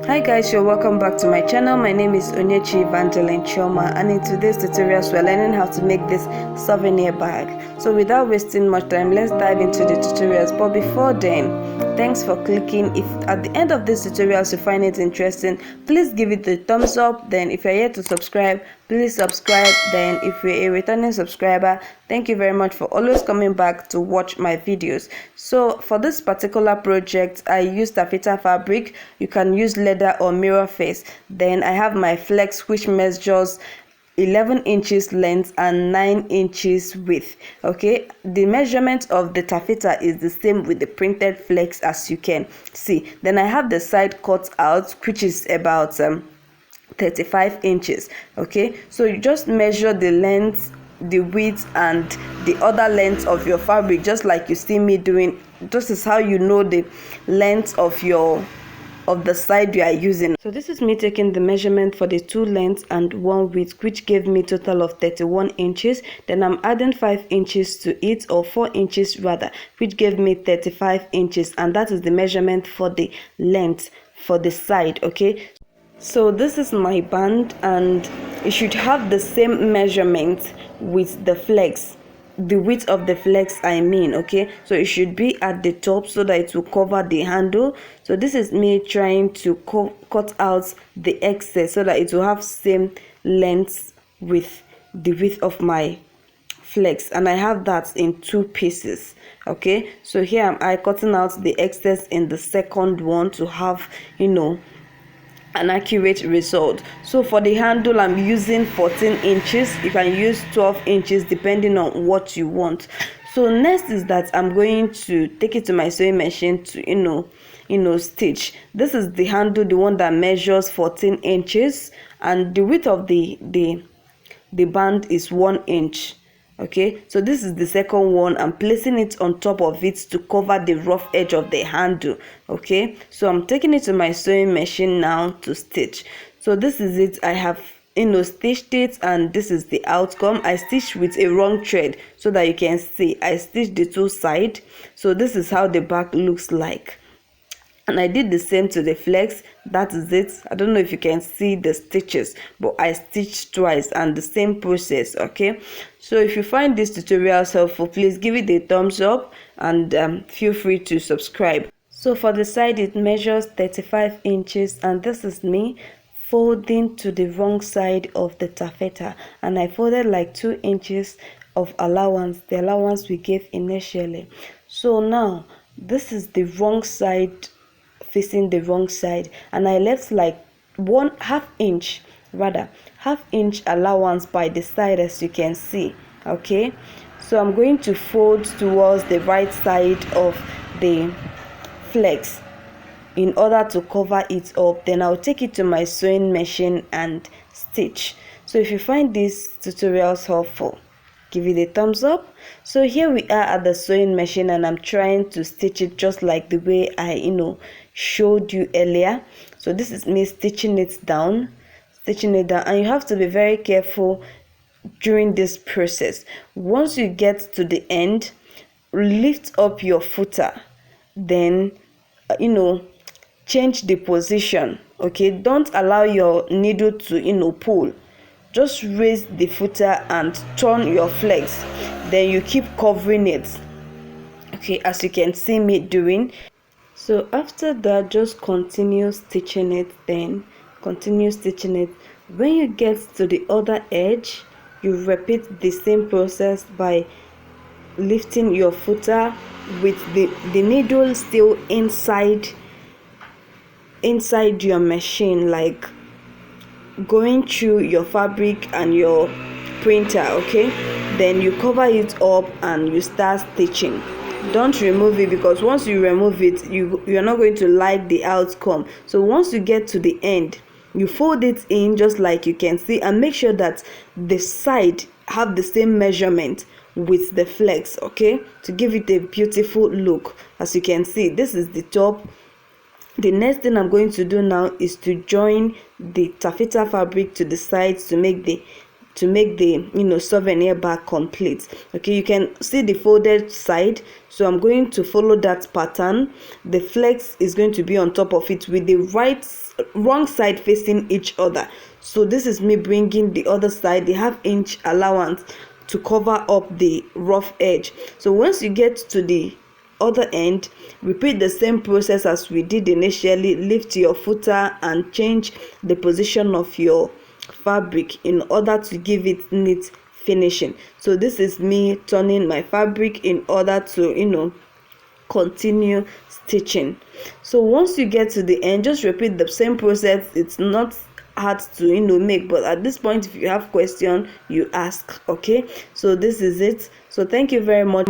Hi guys, you're welcome back to my channel. My name is Onyechi Evangeline Chioma, and in today's tutorials we're learning how to make this souvenir bag. So without wasting much time, let's dive into the tutorials. But before then, thanks for clicking. If at the end of this tutorials you find it interesting, please give it a thumbs up. Then if you're yet to subscribe, please subscribe. Then if you're a returning subscriber, thank you very much for always coming back to watch my videos. So for this particular project, I used taffeta fabric. You can use leather or mirror face. Then I have my flex, which measures 11 inches length and 9 inches width. Okay, the measurement of the taffeta is the same with the printed flex, as you can see. Then I have the side cut out, which is about 35 inches. Okay, so you just measure the length, the width, and the other length of your fabric, just like you see me doing. This is how you know the length of the side you are using. So this is me taking the measurement for the 2 lengths and 1 width, which gave me a total of 31 inches. Then I'm adding 5 inches to it, or 4 inches rather, which gave me 35 inches, and that is the measurement for the length for the side. Okay, so this is my band, and it should have the same measurement with the flex, the width of the flex I mean. Okay, so it should be at the top so that it will cover the handle. So this is me trying to cut out the excess so that it will have same length with the width of my flex, and I have that in 2 pieces. Okay, so here I cutting out the excess in the second one to have, an accurate result. So for the handle, I'm using 14 inches. You can use 12 inches depending on what you want. So next is that I'm going to take it to my sewing machine to stitch. This is the handle, the one that measures 14 inches, and the width of the band is 1 inch. Okay, so this is the second one. I'm placing it on top of it to cover the rough edge of the handle. Okay, so I'm taking it to my sewing machine now to stitch. So this is it. I have stitched it, and this is the outcome. I stitched with a wrong thread so that you can see I stitched the 2 sides. So this is how the back looks like, and I did the same to the flex. That is it. I don't know if you can see the stitches, but I stitched twice, and the same process. Okay, so if you find this tutorial helpful, please give it a thumbs up, and feel free to subscribe. So for the side, it measures 35 inches, and this is me folding to the wrong side of the taffeta, and I folded like 2 inches of allowance, the allowance we gave initially. So now this is the wrong side, facing the wrong side, and I left like half inch allowance by the side, as you can see. Okay, so I'm going to fold towards the right side of the flex in order to cover it up. Then I'll take it to my sewing machine and stitch. So if you find these tutorials helpful, give it a thumbs up. So here we are at the sewing machine, and I'm trying to stitch it just like the way I showed you earlier. So this is me stitching it down, and you have to be very careful during this process. Once you get to the end, lift up your footer, then change the position. Okay, don't allow your needle to pull. Just raise the footer and turn your flex, then you keep covering it. Okay, as you can see me doing. So after that, just continue stitching it, then continue stitching it. When you get to the other edge, you repeat the same process by lifting your footer with the needle still inside your machine, like going through your fabric and your printer. Okay, then you cover it up and you start stitching. Don't remove it, because once you remove it, you're not going to like the outcome. So once you get to the end, you fold it in just like you can see, and make sure that the side have the same measurement with the flex. Okay, to give it a beautiful look. As you can see, this is the top. The next thing I'm going to do now is to join the taffeta fabric to the sides to make the to make the souvenir bag complete. Okay, you can see the folded side, so I'm going to follow that pattern. The flex is going to be on top of it with the wrong side facing each other. So this is me bringing the other side, the half-inch allowance, to cover up the rough edge. So once you get to the other end, repeat the same process as we did initially. Lift your footer and change the position of your fabric in order to give it neat finishing. So this is me turning my fabric in order to continue stitching. So once you get to the end, just repeat the same process. It's not hard to make, but at this point, if you have question, you ask. Okay, so this is it. So thank you very much.